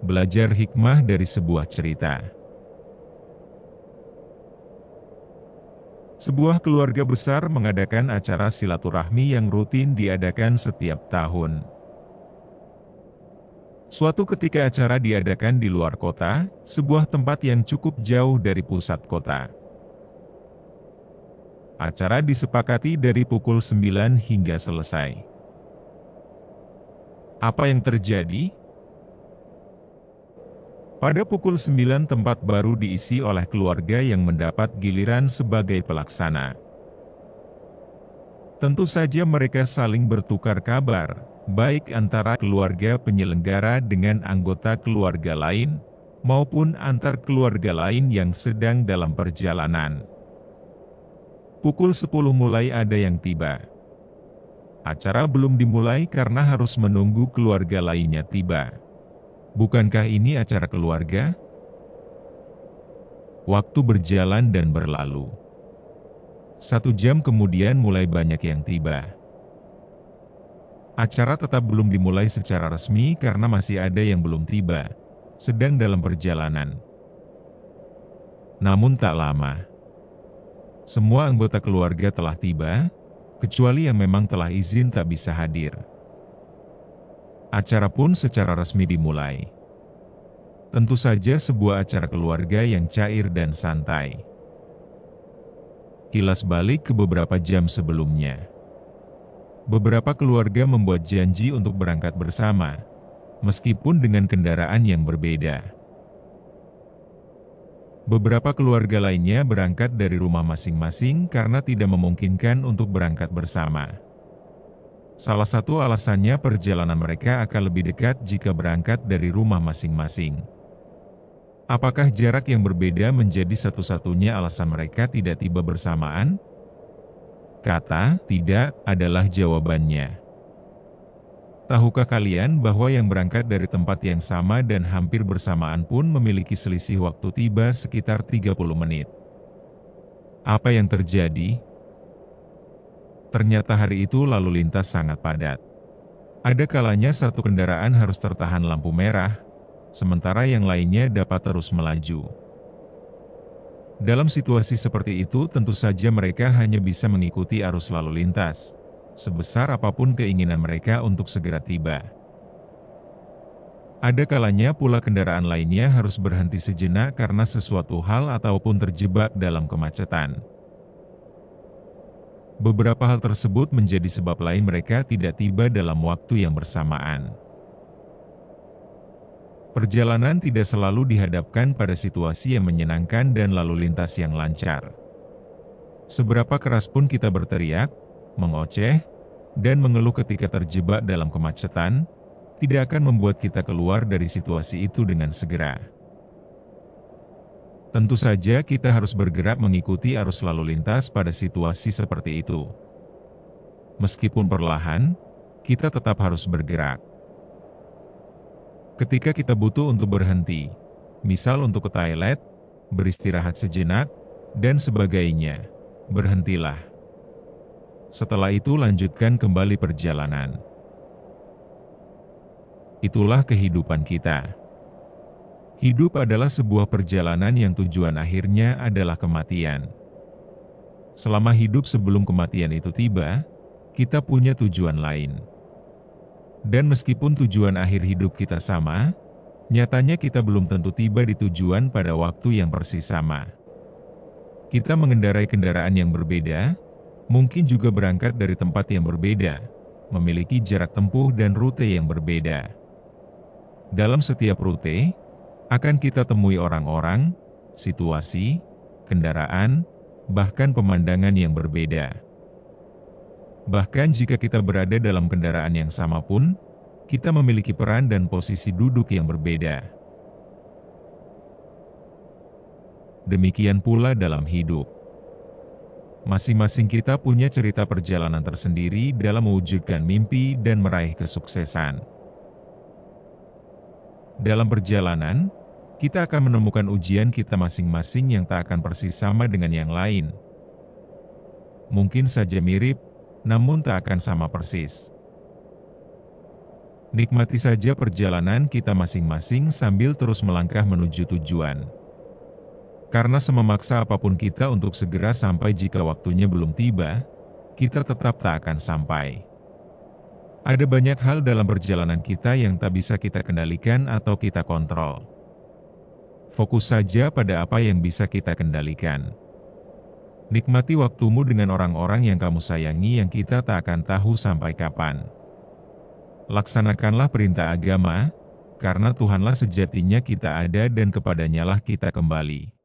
Belajar hikmah dari sebuah cerita. Sebuah keluarga besar mengadakan acara silaturahmi yang rutin diadakan setiap tahun. Suatu ketika acara diadakan di luar kota, sebuah tempat yang cukup jauh dari pusat kota. Acara disepakati dari pukul 9 hingga selesai. Apa yang terjadi? Pada pukul 9 tempat baru diisi oleh keluarga yang mendapat giliran sebagai pelaksana. Tentu saja mereka saling bertukar kabar, baik antara keluarga penyelenggara dengan anggota keluarga lain, maupun antar keluarga lain yang sedang dalam perjalanan. Pukul 10 mulai ada yang tiba. Acara belum dimulai karena harus menunggu keluarga lainnya tiba. Bukankah ini acara keluarga? Waktu berjalan dan berlalu. 1 jam kemudian mulai banyak yang tiba. Acara tetap belum dimulai secara resmi karena masih ada yang belum tiba, sedang dalam perjalanan. Namun tak lama, semua anggota keluarga telah tiba, kecuali yang memang telah izin tak bisa hadir. Acara pun secara resmi dimulai. Tentu saja sebuah acara keluarga yang cair dan santai. Kilas balik ke beberapa jam sebelumnya. Beberapa keluarga membuat janji untuk berangkat bersama, meskipun dengan kendaraan yang berbeda. Beberapa keluarga lainnya berangkat dari rumah masing-masing karena tidak memungkinkan untuk berangkat bersama. Salah satu alasannya perjalanan mereka akan lebih dekat jika berangkat dari rumah masing-masing. Apakah jarak yang berbeda menjadi satu-satunya alasan mereka tidak tiba bersamaan? Kata "tidak" adalah jawabannya. Tahukah kalian bahwa yang berangkat dari tempat yang sama dan hampir bersamaan pun memiliki selisih waktu tiba sekitar 30 menit? Apa yang terjadi? Ternyata hari itu lalu lintas sangat padat. Ada kalanya satu kendaraan harus tertahan lampu merah, sementara yang lainnya dapat terus melaju. Dalam situasi seperti itu tentu saja mereka hanya bisa mengikuti arus lalu lintas, sebesar apapun keinginan mereka untuk segera tiba. Ada kalanya pula kendaraan lainnya harus berhenti sejenak karena sesuatu hal ataupun terjebak dalam kemacetan. Beberapa hal tersebut menjadi sebab lain mereka tidak tiba dalam waktu yang bersamaan. Perjalanan tidak selalu dihadapkan pada situasi yang menyenangkan dan lalu lintas yang lancar. Seberapa keras pun kita berteriak, mengoceh, dan mengeluh ketika terjebak dalam kemacetan, tidak akan membuat kita keluar dari situasi itu dengan segera. Tentu saja kita harus bergerak mengikuti arus lalu lintas pada situasi seperti itu. Meskipun perlahan, kita tetap harus bergerak. Ketika kita butuh untuk berhenti, misal untuk ke toilet, beristirahat sejenak, dan sebagainya, berhentilah. Setelah itu lanjutkan kembali perjalanan. Itulah kehidupan kita. Hidup adalah sebuah perjalanan yang tujuan akhirnya adalah kematian. Selama hidup sebelum kematian itu tiba, kita punya tujuan lain. Dan meskipun tujuan akhir hidup kita sama, nyatanya kita belum tentu tiba di tujuan pada waktu yang persis sama. Kita mengendarai kendaraan yang berbeda, mungkin juga berangkat dari tempat yang berbeda, memiliki jarak tempuh dan rute yang berbeda. Dalam setiap rute, akan kita temui orang-orang, situasi, kendaraan, bahkan pemandangan yang berbeda. Bahkan jika kita berada dalam kendaraan yang sama pun, kita memiliki peran dan posisi duduk yang berbeda. Demikian pula dalam hidup. Masing-masing kita punya cerita perjalanan tersendiri dalam mewujudkan mimpi dan meraih kesuksesan. Dalam perjalanan, kita akan menemukan ujian kita masing-masing yang tak akan persis sama dengan yang lain. Mungkin saja mirip, namun tak akan sama persis. Nikmati saja perjalanan kita masing-masing sambil terus melangkah menuju tujuan. Karena sememaksa apapun kita untuk segera sampai jika waktunya belum tiba, kita tetap tak akan sampai. Ada banyak hal dalam perjalanan kita yang tak bisa kita kendalikan atau kita kontrol. Fokus saja pada apa yang bisa kita kendalikan. Nikmati waktumu dengan orang-orang yang kamu sayangi yang kita tak akan tahu sampai kapan. Laksanakanlah perintah agama, karena Tuhanlah sejatinya kita ada dan kepadanyalah kita kembali.